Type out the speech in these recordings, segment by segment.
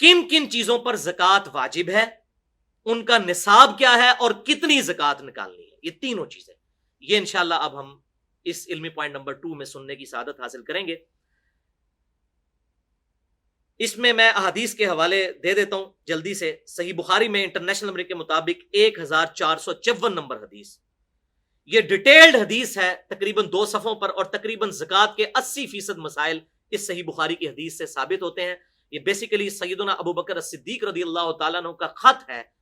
किन किन चीजों पर ज़कात वाजिब है, उनका निसाब क्या है और कितनी ज़कात निकालनी है, ये तीनों चीजें, ये इंशाअल्लाह अब हम इस इल्मी पॉइंट नंबर 2 में सुनने की सआदत हासिल करेंगे। इसमें मैं अहादीस के हवाले दे देता हूं जल्दी से। सही बुखारी में इंटरनेशनल नंबर के मुताबिक 1454 नंबर हदीस, ये डिटेल्ड हदीस है तकरीबन 2 सफ़ों पर, और तकरीबन ज़कात के 80% मसाइल इस सही बुखारी की हदीस से साबित होते हैं। ये बेसिकली सैयदना अबू बकर सिद्दीक रज़ी अल्लाह तआला अन्हु का खत है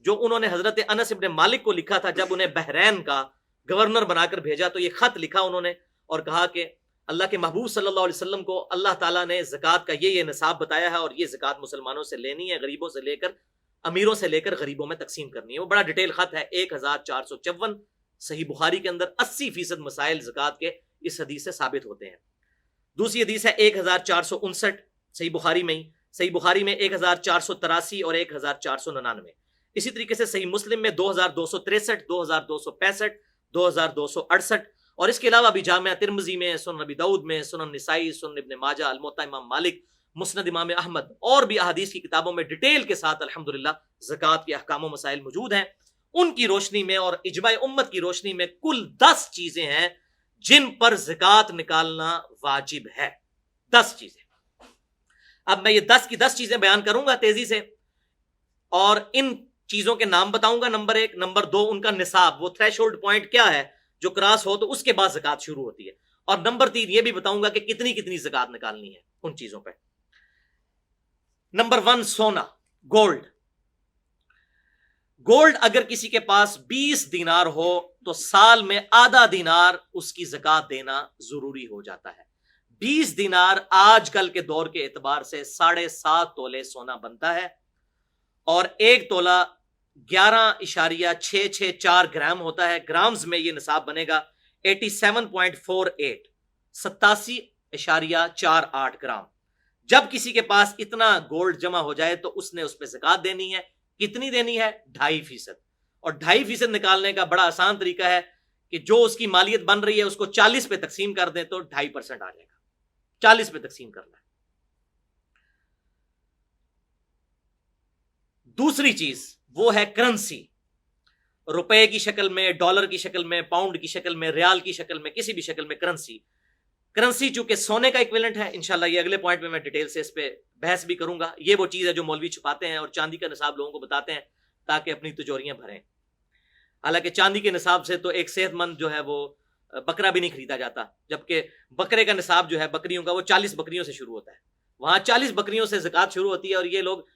जो उन्होंने हजरत अनस इब्न मालिक को लिखा था जब उन्हें बहरैन का गवर्नर बनाकर भेजा। तो ये खत लिखा उन्होंने और कहा कि अल्लाह के महबूब सल्लल्लाहु अलैहि वसल्लम को अल्लाह ताला ने ज़कात का ये निसाब बताया है और ये ज़कात मुसलमानों से लेनी है, गरीबों से लेकर अमीरों से लेकर गरीबों में तकसीम करनी है। वो बड़ा डिटेल खत है, 1454 सही बुखारी के अंदर 80% मसाइल ज़कात के इस हदीस से साबित होते हैं। दूसरी हदीस है 1459 सही बुखारी में ही, सही बुखारी में 1483 और 1499। इसी तरीके से सही मुस्लिम में 2263, 2265, 2268, और इसके अलावा भी जामिया तिर्मिज़ी में, सुनन नबी दाऊद में, सुनन निसाई, सुनन इब्न माजा, अल मुवत्ता इमाम मालिक, मुस्नद इमाम अहमद और भी अहादीस की किताबों में डिटेल के साथ अल्हम्दुलिल्लाह ज़कात के अहकाम व मसाइल मौजूद हैं। उनकी रोशनी में और इजमाए उम्मत की रोशनी में कुल 10 चीजें हैं जिन पर ज़कात निकालना वाजिब है। 10 चीजें। अब मैं ये 10 की 10 चीजें बयान करूंगा तेजी से, और इन चीजों के नाम बताऊंगा, नंबर 1, नंबर 2 उनका निसाब, वो थ्रेशोल्ड पॉइंट क्या है जो क्रॉस हो तो उसके बाद ज़कात शुरू होती है, और नंबर 3 ये भी बताऊंगा कि कितनी कितनी ज़कात निकालनी है उन चीजों पे। नंबर 1 सोना, गोल्ड। गोल्ड अगर किसी के पास 20 दीनार हो तो साल में आधा दीनार उसकी ज़कात देना जरूरी हो जाता है। 20 दीनार आजकल के दौर के एतबार से 7.5 तोले सोना बनता है, और 1 तोला 11.664 ग्राम होता है। ग्राम्स में ये निसाब बनेगा 87.48, 87.48 ग्राम। जब किसी के पास इतना गोल्ड जमा हो जाए तो उसने उस पर ज़कात देनी है। कितनी देनी है? 2.5%। और 2.5% निकालने का बड़ा आसान तरीका है कि जो उसकी मालियत बन रही है उसको 40 पे तकसीम कर दें तो 2.5% आ जाएगा। 40 पे तकसीम करना है। दूसरी चीज वो है करेंसी, रुपए की शक्ल में, डॉलर की शक्ल में, पाउंड की शक्ल में, रियाल की शक्ल में, किसी भी शक्ल में करेंसी। करेंसी चूंकि सोने का इक्विवेलेंट है, इंशाल्लाह ये अगले पॉइंट में मैं डिटेल से इस पे बहस भी करूंगा। ये वो चीज है जो मौलवी छुपाते हैं और चांदी का निसाब लोगों को बताते हैं ताकि अपनी तिजोरियां भरें। हालांकि चांदी के निसाब से तो एक सेहतमंद जो है वो बकरा भी नहीं खरीदा जाता, जबकि बकरे का निसाब जो है बकरियों का वो 40 बकरियों से शुरू होता है। वहां 40 बकरियों से ज़कात शुरू होती है, और ये लोग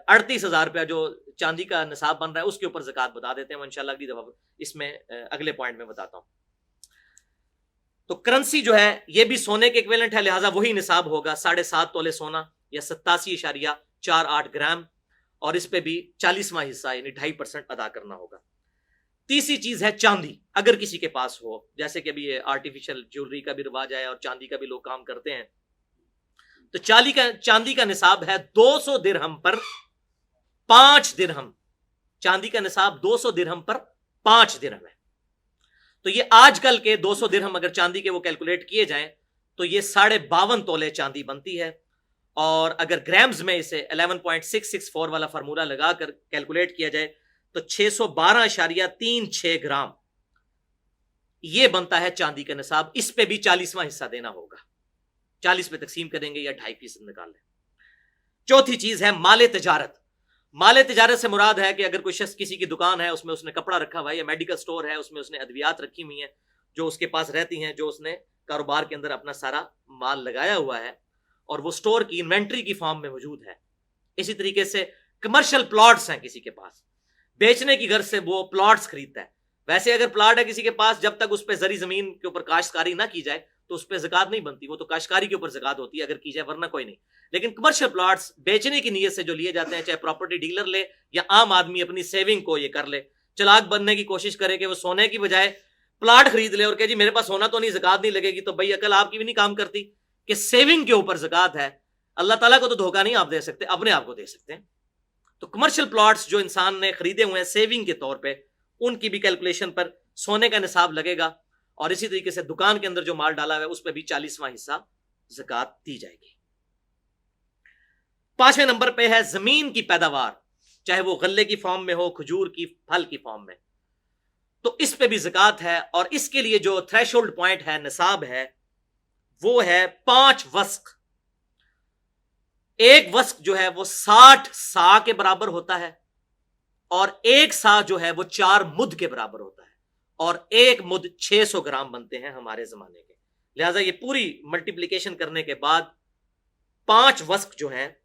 38,000 रुपया जो चांदी का निसाब बन रहा है उसके ऊपर ज़कात बता देते हैं। इंशाल्लाह अगली दफा इसमें अगले पॉइंट में बताता हूं। तो करेंसी जो है ये भी सोने के इक्विवेलेंट है, लिहाजा वही निसाब होगा 7.5 तोले सोना या 87.48 ग्राम, और इस पे भी 40वां हिस्सा यानी 2.5% अदा करना होगा। तीसरी चीज है चांदी, अगर किसी के पास हो, जैसे कि अभी ये आर्टिफिशियल ज्वेलरी का भी रिवाज है और चांदी का भी लोग काम करते हैं, तो चांदी का निसाब है 200 दिरहम पर 5 दिरहम। चांदी का निसाब 200 दिरहम पर 5 दिरहम है। तो ये आजकल के 200 दिरहम अगर चांदी के वो कैलकुलेट किए जाएं तो ये 52.5 तोले चांदी बनती है, और अगर ग्राम्स में इसे 11.664 वाला फार्मूला लगाकर कैलकुलेट किया जाए तो 612.36 ग्राम ये बनता है चांदी का निसाब। इस पे भी 40वां हिस्सा देना होगा। 40 पे तकसीम करेंगे या 2.5% निकाल लें। चौथी चीज है माले तिजारत। माले तिजारत से मुराद है कि अगर कोई शख्स किसी की दुकान है, उसमें उसने कपड़ा रखा हुआ है, या मेडिकल स्टोर है, उसमें उसने अद्वियात रखी हुई हैं जो उसके पास रहती हैं, जो उसने कारोबार के अंदर अपना सारा माल लगाया हुआ है और वो स्टोर की इन्वेंट्री की फॉर्म में मौजूद है। इसी तरीके से कमर्शियल प्लॉट्स हैं किसी के पास, बेचने की गर्ज से वो प्लॉट्स खरीदता है। वैसे अगर प्लॉट है किसी के पास, जब तक उस पर जरी जमीन के ऊपर काश्तकारी ना की जाए तो उस पर ज़कात नहीं बनती, वो तो काश्तकारी के ऊपर ज़कात होती है अगर की जाए, वरना कोई नहीं। लेकिन कमर्शियल प्लॉट्स बेचने की नीयत से जो लिए जाते हैं, चाहे प्रॉपर्टी डीलर ले या आम आदमी अपनी सेविंग को ये कर ले, चालाक बनने की कोशिश करे कि वो सोने की बजाय प्लॉट खरीद ले और कहे जी मेरे पास सोना तो नहीं, ज़कात नहीं लगेगी, तो भाई अकल आपकी भी नहीं काम करती कि सेविंग के ऊपर ज़कात है। अल्लाह ताला को तो धोखा नहीं आप दे सकते, अपने आप को दे सकते हैं। तो कमर्शियल प्लॉट्स जो इंसान ने खरीदे हुए हैं सेविंग के तौर पे, उनकी भी कैलकुलेशन पर सोने का निसाब लगेगा, और इसी तरीके से दुकान के अंदर जो माल डाला हुआ है उस पर भी 40वां हिस्सा ज़कात दी जाएगी। 5वें नंबर पे है जमीन की पैदावार, चाहे वो गल्ले की फॉर्म में हो, खजूर की फल की फॉर्म में, तो इस पे भी ज़कात है। और इसके लिए जो थ्रेशोल्ड पॉइंट है, निसाब है, वो है 5 वस्क। एक वस्क जो है वो 60 सा के बराबर होता है, और एक सा जो है वो 4 मुद के बराबर होता है, और एक मुद 600 ग्राम बनते हैं हमारे जमाने के। लिहाजा ये पूरी मल्टीप्लिकेशन करने के बाद 5 वस्क जो हैं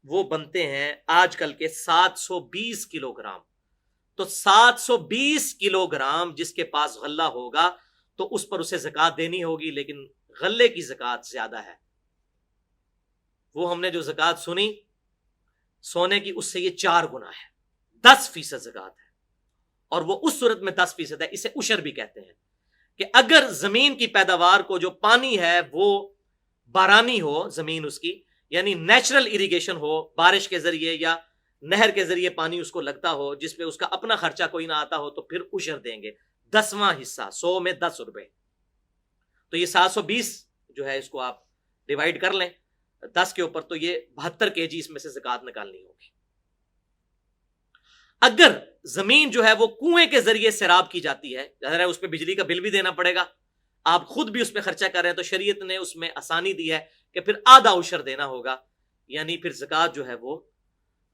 वो बनते हैं आजकल के 720 किलोग्राम। तो 720 किलोग्राम जिसके पास गल्ला होगा तो उस पर उसे ज़कात देनी होगी, लेकिन गल्ले की ज़कात ज्यादा है। वो हमने जो ज़कात सुनी सोने की, उससे ये 4 गुना है, 10% ज़कात है। और वो उस सूरत में 10% है, इसे उशर भी कहते हैं, कि अगर जमीन की पैदावार को, जो पानी है वो बारानी हो जमीन उसकी, यानी नेचुरल इरिगेशन हो, बारिश के जरिए या नहर के जरिए पानी उसको लगता हो, जिसपे उसका अपना खर्चा कोई ना आता हो, तो फिर उशर देंगे 10वां हिस्सा, 100 में 10 रुपए। तो ये 720 जो है, इसको आप डिवाइड कर लें 10 के ऊपर, तो ये 72 kg इसमें से ज़कात निकालनी होगी। अगर जमीन जो है वो कुएं के जरिए सैराब की जाती है, जाहिर है उस पर बिजली का बिल भी देना पड़ेगा, आप खुद भी उस पर खर्चा कर रहे हैं, तो शरीयत ने उसमें आसानी दी है कि फिर आधा उशर देना होगा, यानी फिर ज़कात जो है वो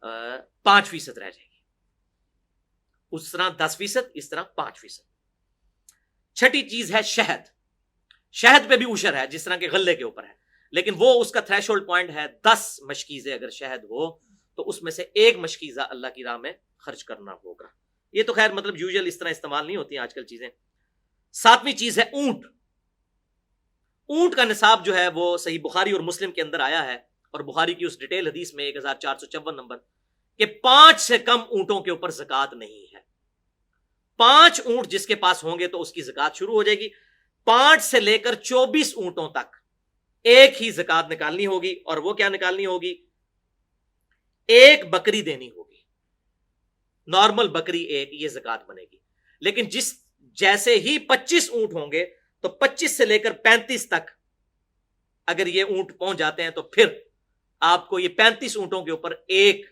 5% रह जाएगी। उस तरह 10%, इस तरह 5%। छठी चीज है शहद। शहद पे भी उशर है जिस तरह के गल्ले के ऊपर है, लेकिन वो उसका थ्रेशोल्ड पॉइंट है 10 मशकीज़े। अगर शहद हो तो उसमें से 1 मशकीज़ा अल्लाह की राह में खर्च करना होगा। ये तो खैर मतलब यूजुअल इस तरह इस्तेमाल नहीं होती आजकल चीजें। 7वीं चीज है ऊंट। ऊंट का निसाब जो है वो सही बुखारी और मुस्लिम के अंदर आया है, और बुखारी की उस डिटेल हदीस में 1454 नंबर कि 5 से कम ऊंटों के ऊपर ज़कात नहीं है। 5 ऊंट जिसके पास होंगे तो उसकी ज़कात शुरू हो जाएगी। 5 से लेकर 24 ऊंटों तक एक ही ज़कात निकालनी होगी, और वो क्या निकालनी होगी? 1 बकरी देनी होगी, नॉर्मल बकरी 1, ये ज़कात बनेगी। लेकिन जैसे ही 25 ऊंट होंगे तो 25 से लेकर 35 तक अगर ये ऊंट पहुंच जाते हैं तो फिर आपको ये 35 ऊंटों के ऊपर 1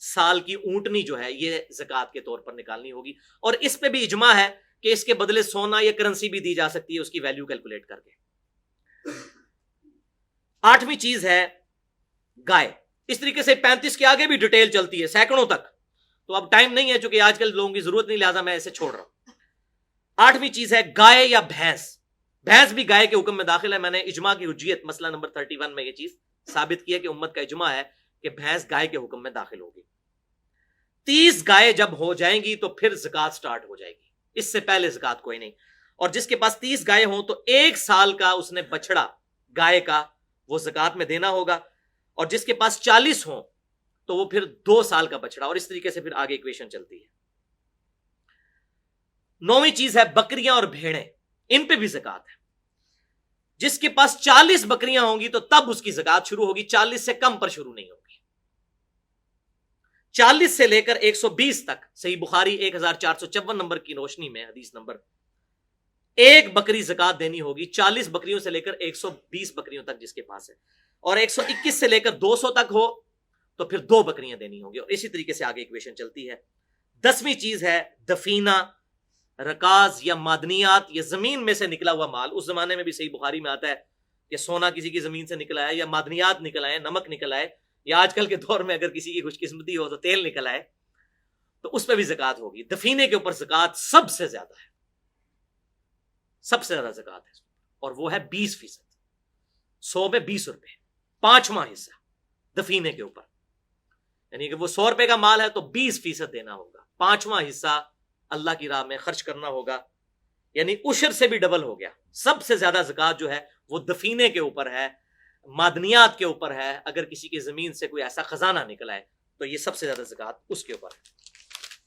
साल की ऊंटनी जो है ये ज़कात के तौर पर निकालनी होगी। और इस पे भी इजमा है कि इसके बदले सोना या करेंसी भी दी जा सकती है उसकी वैल्यू कैलकुलेट करके। 8वीं चीज है गाय। इस तरीके से 35 के आगे भी डिटेल चलती है सैकड़ों तक, तो अब टाइम नहीं है चूंकि आजकल लोगों की जरूरत नहीं, लिहाजा मैं इसे छोड़ रहा हूं। 8वीं चीज है गाय या भैंस। भैंस भी गाय के हुक्म में दाखिल है। मैंने इजमा की हुज्जियत मसला नंबर 31 में यह चीज साबित किया कि उम्मत का इजमा है कि भैंस गाय के हुक्म में दाखिल होगी। 30 गाय जब हो जाएंगी तो फिर ज़कात स्टार्ट हो जाएगी, इससे पहले ज़कात कोई नहीं। और जिसके पास 30 गाय हो तो 1 साल का उसने बछड़ा गाय का वो ज़कात में देना होगा, और जिसके पास 40 हो तो वो फिर 2 साल का बछड़ा, और इस तरीके से फिर आगे इक्वेशन चलती है। 9वीं चीज है बकरियां और भेड़ें। इन पे भी ज़कात है। जिसके पास 40 बकरियां होंगी तो तब उसकी ज़कात शुरू होगी, 40 से कम पर शुरू नहीं होगी। 40 से लेकर 120 तक सही बुखारी 1454 नंबर की रोशनी में हदीस नंबर 1 बकरी ज़कात देनी होगी। 40 बकरियों से लेकर 120 बकरियों तक जिसके पास है, और 121 से लेकर 200 तक हो तो फिर 2 बकरियां देनी होगी, और इसी तरीके से आगे इक्वेशन चलती है। 10वीं चीज है दफीना, रकाज या मादनियात, या जमीन में से निकला हुआ माल। उस जमाने में भी सही बुखारी में आता है कि सोना किसी की जमीन से निकला है, या मादनियात निकला है, नमक निकला है, या आजकल के दौर में अगर किसी की खुशकिस्मती हो तो तेल निकला है, तो उस पर भी ज़कात होगी। दफीने के ऊपर ज़कात सबसे ज्यादा है, सबसे ज्यादा ज़कात है, और वो है 20%। 100 में 20 रुपए, 5वां हिस्सा दफीने के ऊपर, यानी कि वो 100 रुपए का माल है तो 20% देना होगा, 5वां हिस्सा अल्लाह की राह में खर्च करना होगा, यानी उशर से भी डबल हो गया। सबसे ज्यादा ज़कात जो है वो दफीने के ऊपर है, मादनियात के ऊपर है। अगर किसी की जमीन से कोई ऐसा खजाना निकला है तो ये सबसे ज्यादा ज़कात उसके ऊपर है।